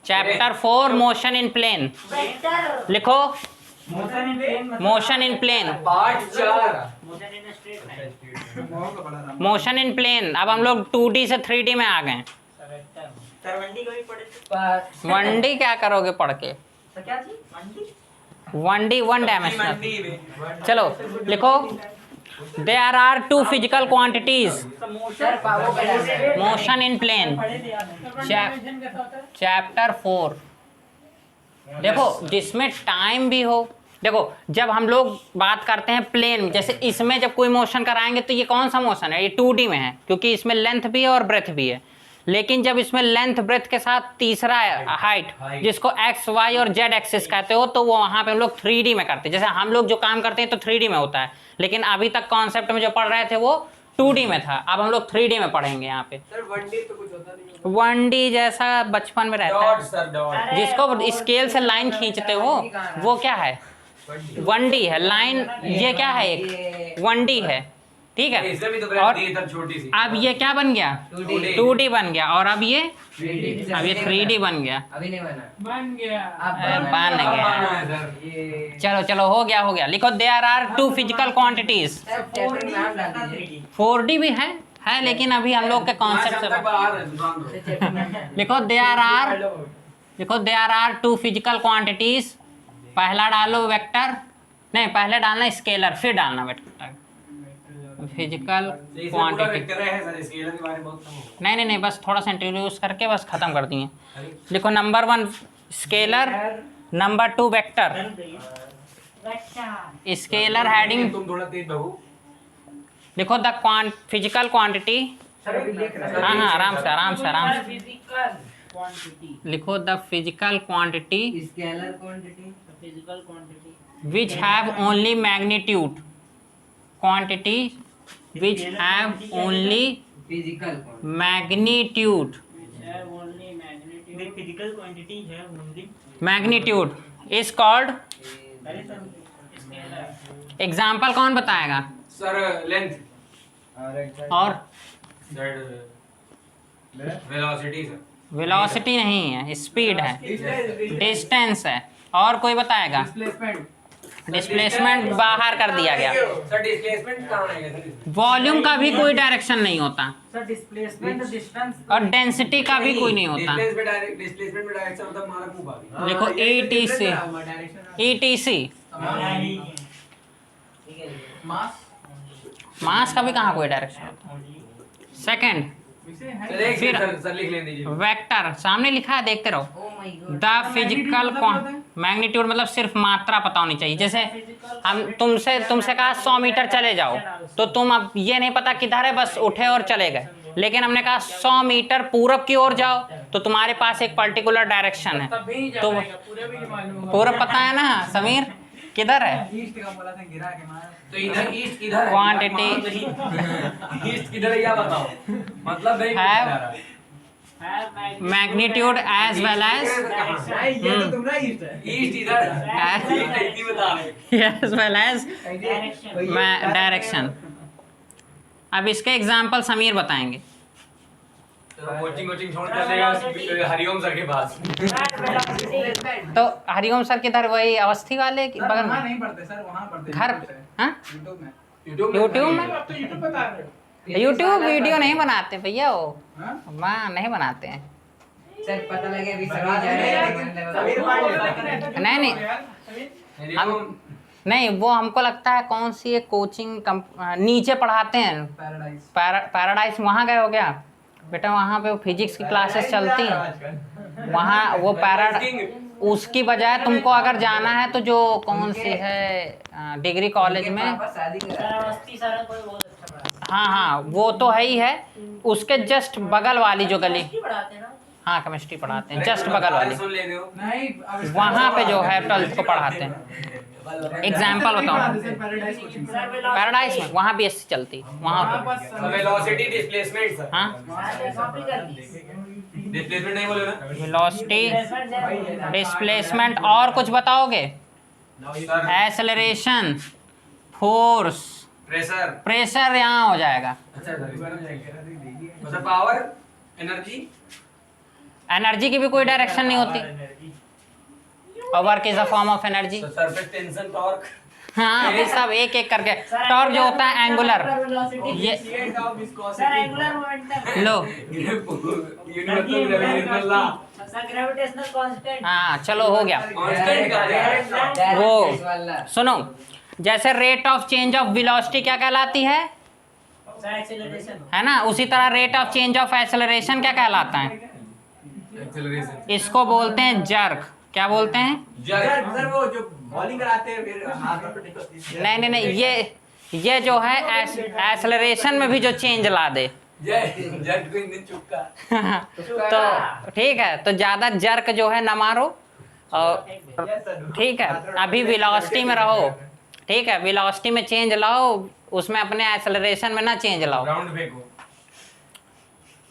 Chapter 4 motion in plane लिखो। Motion in plane, part 4 motion in plane. अब हम लोग 2D से 3D में आ गए। 1D क्या करोगे पढ़ के? 1D 1 dimensional. चलो लिखो। There are 2 physical quantities motion in plane. Chapter 4 देखो, जिसमें टाइम भी हो। देखो, जब हम लोग बात करते हैं प्लेन, जैसे इसमें जब कोई मोशन कराएंगे तो ये कौन सा मोशन है? ये 2D में है क्योंकि इसमें लेंथ भी है और ब्रेथ भी है। लेकिन जब इसमें लेंथ ब्रेथ के साथ तीसरा हाइट, जिसको एक्स वाई और जेड एक्सिस कहते हो, तो वो वहाँ पे हम लोग 3D में करते हैं। जैसे हम लोग जो काम करते हैं तो 3D में होता है, लेकिन अभी तक कॉन्सेप्ट में जो पढ़ रहे थे वो 2D में था। अब हम लोग 3D में पढ़ेंगे यहाँ पे। 1D जैसा बचपन में रहता है, जिसको स्केल से लाइन खींचते हो वो क्या है? 1D है लाइन। ये क्या है? एक 1D है, ठीक है। और अब ये क्या बन गया? 2D बन गया। और अब ये 3D बन गया। अभी नहीं बन गया। चलो चलो, हो गया। लिखो there are 2 physical quantities. 4D भी है लेकिन अभी हम लोग के कॉन्सेप्ट से लिखो देयर आर 2 फिजिकल क्वांटिटीज। पहला डालो वेक्टर, नहीं पहले डालना स्केलर फिर डालना वेक्टर। फिजिकल क्वांटिटी नहीं, बस थोड़ा सा इंट्रोड्यूस करके बस खत्म कर दिए। लिखो number 1 scalar, number 2 vector. Scalar heading तुम थोड़ा तेज बहू। लिखो द फिजिकल क्वांटिटी। हाँ आराम से लिखो the physical quantity scalar quantity which have only magnitude, quantity which have only physical magnitude is called। Example कौन बताएगा? सर लेंथ और वेलोसिटी सर। वेलोसिटी नहीं है, स्पीड है, डिस्टेंस है। और कोई बताएगा? डिस्प्लेसमेंट बाहर कर दिया गया। सर डिस्प्लेसमेंट कहाँ है सर? वॉल्यूम का भी कोई डायरेक्शन नहीं होता सर डिस्प्लेसमेंट डिस्टेंस और डेंसिटी का भी कोई नहीं होता। डिस्प्लेसमेंट में डायरेक्शन मतलब हमारा मुंह भाभी। लिखो ETC। मास का भी कहाँ कोई डायरेक्शन होता? सेकंड फिर सर लिख लेने दीजिए। वेक्टर सामने लिखा है, देखते रहो। द फिजिकल मैग्नीट्यूड मतलब सिर्फ मात्रा पता होनी चाहिए। जैसे हम तुमसे कहा 100 मीटर चले जाओ, तो तुम अब ये नहीं पता किधर है, बस उठे और चले गए। लेकिन हमने कहा 100 मीटर पूरब की ओर जाओ, तो तुम्हारे पास एक पर्टिकुलर डायरेक्शन है। तो पूरब पता है ना समीर, किधर है? तो इधर ईस्ट किधर है? क्वांटिटी ईस्ट किधर है, क्या बताओ? मतलब नहीं है मैग्नीट्यूड एज वेल एज ये तो तुम्हारा ईस्ट है। ईस्ट इधर है, नहीं बता रहे। As well as direction. अब इसके एग्जाम्पल समीर बताएंगे। कोचिंग छोड़ चलेगा हरिओम सर के पास। तो हरिओम सर किधर? वही अवस्थी वाले के बगल में नहीं पढ़ते सर, वहाँ पढ़ते घर। हाँ यूट्यूब में अब तो यूट्यूब बता रहे हो। यूट्यूब वीडियो नहीं बनाते भैया, वो वहाँ नहीं बनाते हैं। सर पता लगे अभी सभी जा रहे हैं। नहीं नहीं, वो हमको लगता है कौन सी एक कोचिंग नीचे पढ़ाते हैं, पैराडाइज। वहाँ गए हो क्या बेटा? वहाँ पे फिजिक्स की क्लासेस चलती हैं वहाँ। वो उसकी बजाय तुमको अगर जाना है तो जो कौन सी है डिग्री कॉलेज में, हाँ वो तो है ही है। उसके जस्ट बगल वाली जो गली, हाँ केमिस्ट्री पढ़ाते हैं, जस्ट बगल वाली, वहाँ पे जो है 12th को पढ़ाते हैं। एग्जाम्पल बताओ। पैराडाइज में वहाँ भी SC चलती, वहाँ वेलोसिटी डिस्प्लेसमेंट सर। हाँ डिस्प्लेसमेंट नहीं बोले ना? Velocity displacement. और कुछ बताओगे? एक्सेलरेशन, फोर्स, प्रेशर यहाँ हो जाएगा। अच्छा पावर, एनर्जी, एनर्जी की भी कोई डायरेक्शन नहीं होती, और work is a form of energy. तो सरफेस टेंशन टॉर्क हाँ अभी सब एक एक करके। टॉर्क जो होता है एंगुलर, ये सर एंगुलर मोमेंटम लो universal gravitational law sir gravitational constant हाँ चलो हो गया। कांस्टेंट कहा जाए वो सुनो, जैसे rate of change of velocity क्या कहलाती है सर एक्सीलरेशन है ना, उसी तरह rate of change of acceleration क्या कहलाता है? एक्सेलरेशन इसको बोलते हैं जर्क। क्या बोलते हैं? सर वो जो बॉलिंग कराते हैं फिर हाथ में टिक होती है। नहीं नहीं नहीं, ये जो है एक्सेलरेशन में भी जो चेंज ला दे जय जट को इंजन चुपका तो ठीक है, तो ज़्यादा जर्क जो है ना मारो, और ठीक है अभी वेलोसिटी में रहो, ठीक है वेलोसिटी में चेंज लाओ, उसमें अपने एक्सेलरेशन में ना चेंज लाओ। राउंड फेंको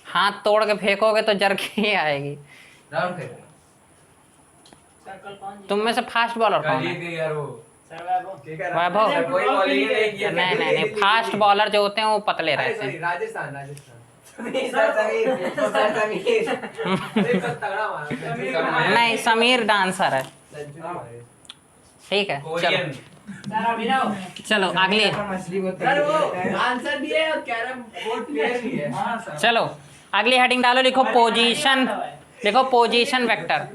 हाथ तोड़ के फेंकोगे तो जर्क ही आएगी। राउंड फेंको। सर्कल कौन तुम में से फास्ट बॉलर कौन कालिए है? के यार वो सर वैभव ठीक है वैभव? सर, कोई बॉलिंग नहीं किया नहीं नहीं नहीं, फास्ट बॉलर जो होते हैं वो पतले रहते सॉरी हैं। राजस्थान सर तगड़ा मारा नहीं समीर डांसर है, ठीक है चलो कोरियन सर अभिनव चलो अगली, मछली बहुत सर वो आंसर भी है और कैरम बोर्ड प्लेयर भी है। हां सर चलो अगली हेडिंग डालो, लिखो पोजीशन, लिखो पोजीशन वेक्टर,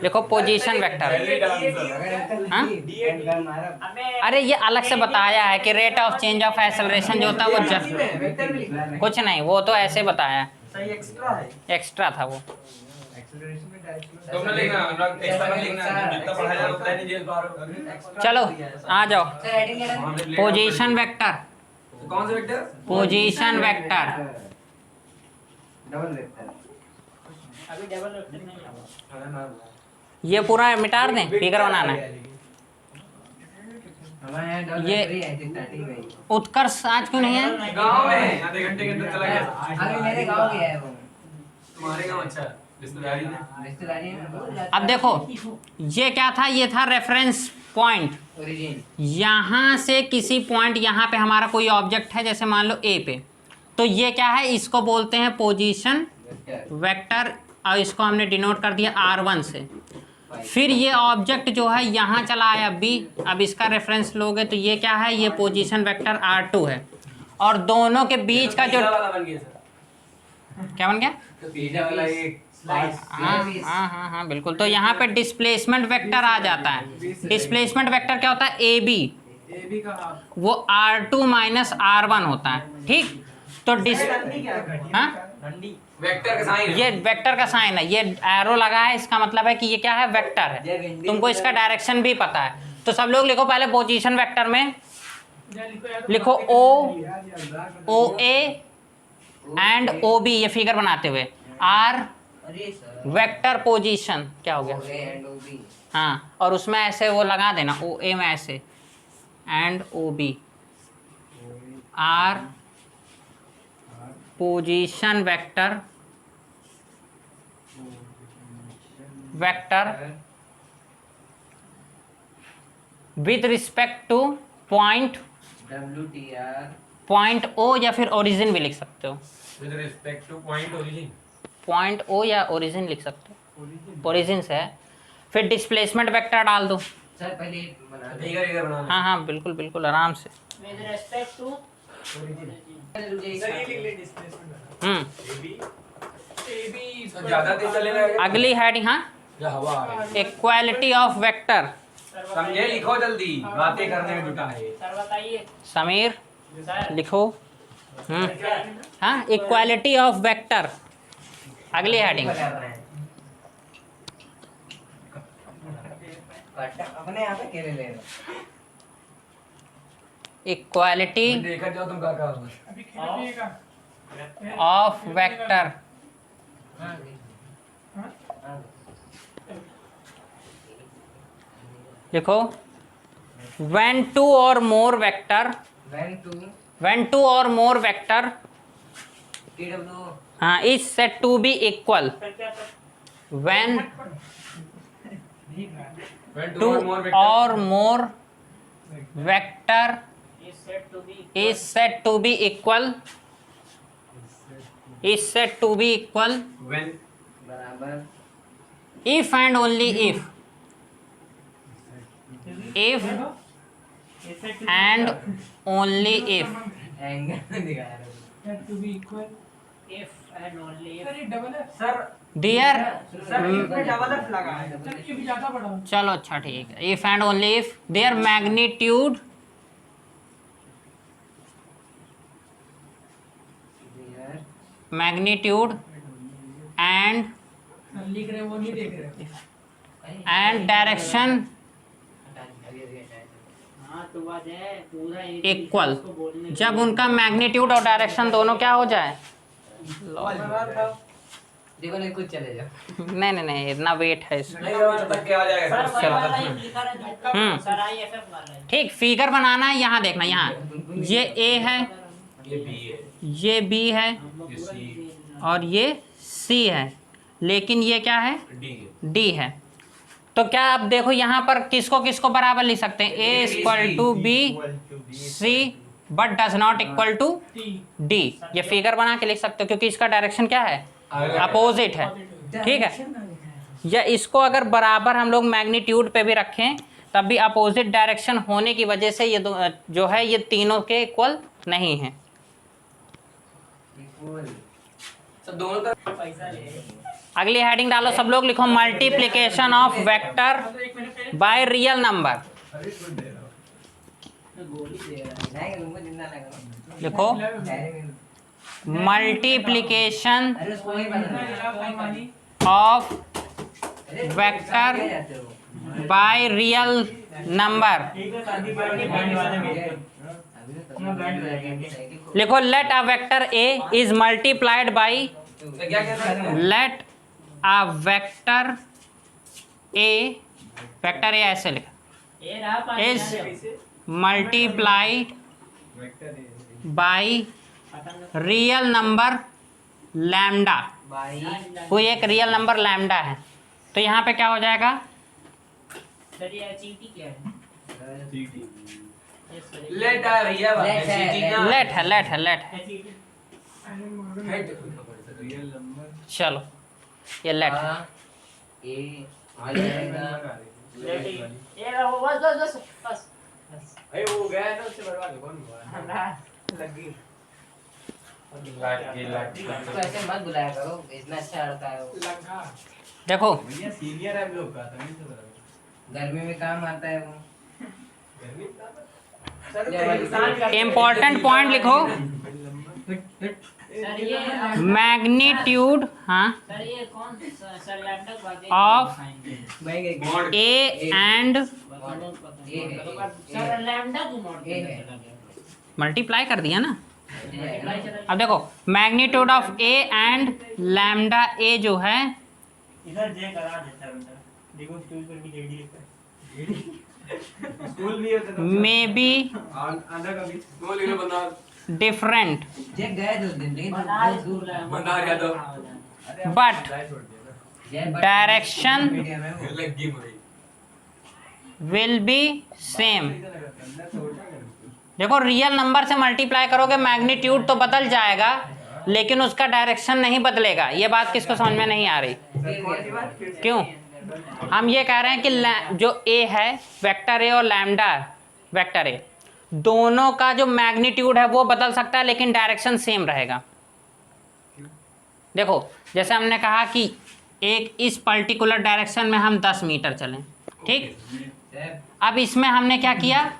लिखो पोजीशन वेक्टर। हाँ? हमें अरे ये अलग से बताया है कि rate of change of acceleration जो होता है वो वेक्टर भी लिखना है। कुछ नहीं, वो तो ऐसे बताया है, सही एक्स्ट्रा है एक्स्ट्रा था वो। एक्सेलरेशन में डायरेक्शन तुमने लिखना अनुराग एक्स्ट्रा मत लिखना, जितना पढ़ा जाए उतना नहीं झेल पा रहे हो। चलो आ जाओ, सर हेडिंग क्या है? पोजीशन वेक्टर, कौन सा vector? Position vector. Double vector. अभी डबल वेक्टर नहीं आया। ये पूरा मिटा दें, फिगर बनाना है। हमारे यहाँ डबल ये- वेक्टर ही है स्टार्टिंग में ही। उत्कर्ष आज क्यों नहीं है? गांव में आधे घंटे के अंदर चला गया। अभी मेरे गांव गया है वो। तुम्हारे गांव अच्छा रिश्तेदारी में रिश्तेदारी है ना। अब देखो ये क्या था, ये था रेफरेंस पॉइंट। ओरिजिन। यहाँ से किसी पॉइंट, यहाँ पे हमारा कोई ऑब्जेक्ट है जैसे मान लो ए पे, तो ये क्या है, इसको बोलते हैं पोजीशन वेक्टर। वेक्टर, और इसको हमने डिनोट कर दिया R1 से। फिर ये ऑब्जेक्ट जो है यहाँ चला आया B, अब इसका रेफरेंस लोगे तो ये क्या है, ये पोजीशन वेक्टर R2 है, और दोनों के बीच का जो पिज्जा वाला बन गया सर। क्या बन गया, पिज्जा वाला एक हाँ बिल्कुल। तो यहाँ पे डिस्प्लेसमेंट वेक्टर आ जाता है। डिस्प्लेसमेंट वेक्टर क्या होता है, AB, एबी का हाफ वो R2 माइनस R1 होता है, ठीक। तो हाँ वेक्टर का साइन ये वेक्टर का साइन है, ये एरो लगा है, इसका मतलब है कि ये क्या है, वेक्टर है। तुमको इसका डायरेक्शन भी पता है, तो सब लोग लिखो पहले पोजीशन वेक्टर में लिखो OA एंड OB, ये फिगर बनाते हुए R अरे सर। वेक्टर पोजीशन क्या हो गया, ओए एंड ओबी। हाँ, और उसमें ऐसे वो लगा देना OA में ऐसे and OB, R position vector vector with respect two point WTR। Point O, या फिर ओरिजिन भी लिख सकते हो, with respect two point origin. Point O या ओरिजिन लिख सकते हो, ओरिजिन से है। फिर डिस्प्लेसमेंट वेक्टर डाल दो। सर पहले बना दो। फिगर फिगर बना हाँ हाँ बिल्कुल बिल्कुल आराम से। विद रिस्पेक्ट टू ज्यादा तेज चलेगा अगली हेडिंग, हाँ, या हवा आ रही है। Equality of vector. समझे, लिखो जल्दी, बातें करने में जुटा है। सर बताइए समीर सर लिखो। हाँ, इक्वालिटी ऑफ वेक्टर, अगली हेडिंग। अपने यहाँ पे केले ले लो। इक्वालिटी देखा जाओ तुम का ऑफ वेक्टर, लिखो when two or more vector, when two or more vector TW। हाँ is said to be equal when two or more vector is said to be is said to be equal, is said to be equal when बराबर if and only if and only if angle दिखा रहा है। To be equal If and only if. Sir ये double है sir dear sir इसमें double F लगा है। Sir ये भी ज्यादा बड़ा चलो अच्छा ठीक है, if and only if there magnitude and sir लिख रहे हैं वो नहीं देख रहे एंड डायरेक्शन हाँ तो बात है पूरा एक इक्वल, उसको बोलने के जब लिए- उनका मैग्नीट्यूड और डायरेक्शन दोनों क्या हो जाए। देखो नहीं कुछ चले जाओ। नहीं नहीं नहीं, इतना वेट है इसमें। नहीं सर धक्के आ जाएगा सर सर। वही वाला ही लिखा रहता सर IFF वाला है। ठीक, फिगर बनाना है, यहाँ देखना, यहाँ ये ए है, ये बी है, ये बी है ये सी, और ये सी है, लेकिन ये क्या है, डी है। डी है। तो क्या आप देखो यहाँ पर किसको किसको बराबर लिख सकते हैं, A equal to B C but does not equal to D. ये फिगर बना के लिख सकते हो क्योंकि इसका डायरेक्शन क्या है, अपोजिट है। ठीक है, या इसको अगर बराबर हम लोग मैग्नीट्यूड पे भी रखें तब भी अपोजिट डायरेक्शन होने की वजह से ये जो है ये तीनों के इक्वल नहीं है। सर दोनों तरफ पैसा ले अगली हेडिंग डालो सब लोग, लिखो multiplication of vector by real number. गोली दे रहा है। नहीं तुमको जिंदा लगा। लिखो मल्टीप्लिकेशन अरे उसको वही बना of vector by real number. लिखो let a vector A is multiplied by, क्या कहता है? Let a vector A, vector A ऐसे लिखा, ये रहा पानी इज डाले। Multiplied by real number lambda. कोई एक रियल नंबर लैम्डा है, तो यहाँ पे क्या हो जाएगा, सर ये चीटी क्या है? लेट आ रही है बात लेट है, चीटिंग ना। लेट है, लेट है, लेट है। हेड। चलो ये लेट है। हाँ, ए आ जाएगा। ये रहा वो बस अरे वो गया है ना, उससे बर्बाद हो, कौन हुआ? लगी उसको ऐसे मत बुलाया करो, इतना अच्छा लड़का है वो। देखो भैया सीनियर है हम लोग का, तभी तो बराबर। गर्मी में काम आता है वो। गर्मी का इम्पोर्टेंट पॉइंट लिखो, सर ये मैग्नीट्यूड, हाँ, सर ये कौन सर लैपटॉप बात of A and sir lambda क्यों नोट ए है। मल्टीप्लाई कर दिया ना। अब देखो magnitude of A and lambda A जो है इधर जे करा देता बेटा देखो स्कूल पर भी जेडी लिखा है। स्कूल भी होता है मे बी आंध्र का भी स्कूल इन्हें बंदा डिफरेंट जे गए 2 दिन लेकिन बनारस बहुत दूर स्कूल है मंदार यादव। बट छोड़ दिया जय बट- डायरेक्शन मीडियम है वो। ना, लगी मुझे विल बी सेम। देखो रियल नंबर से मल्टीप्लाई करोगे मैग्नीट्यूड तो बदल जाएगा लेकिन उसका डायरेक्शन नहीं बदलेगा। ये बात किसको समझ में नहीं आ रही, क्यों? हम ये कह रहे हैं कि जो ए है वेक्टर ए और लैम्डा वेक्टर ए दोनों का जो मैग्नीट्यूड है वो बदल सकता है लेकिन डायरेक्शन सेम रहेगा। देखो जैसे हमने कहा कि एक इस पर्टिकुलर डायरेक्शन में हम 10 मीटर चलें, ठीक। अब इसमें हमने क्या किया,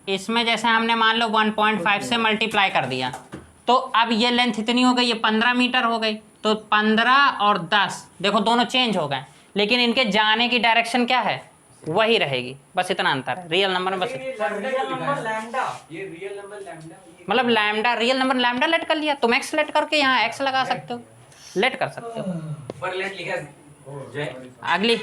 इसमें जैसे हमने मान लो 1.5 से मल्टीप्लाई कर दिया तो अब ये लेंथ इतनी हो गई, ये 15 मीटर हो गई। तो 15 और 10 देखो दोनों चेंज हो गए लेकिन इनके जाने की डायरेक्शन क्या है, वही रहेगी, बस इतना अंतर है रियल नंबर में। बस रियल नंबर लैम्डा, ये रियल नंबर लैम्डा, मतलब lambda real number lambda let कर लिया, तुम एक्स लेट करके यहाँ एक्स लगा सकते हो, लेट कर सकते हो। पर लेट लिखा है। जय अगली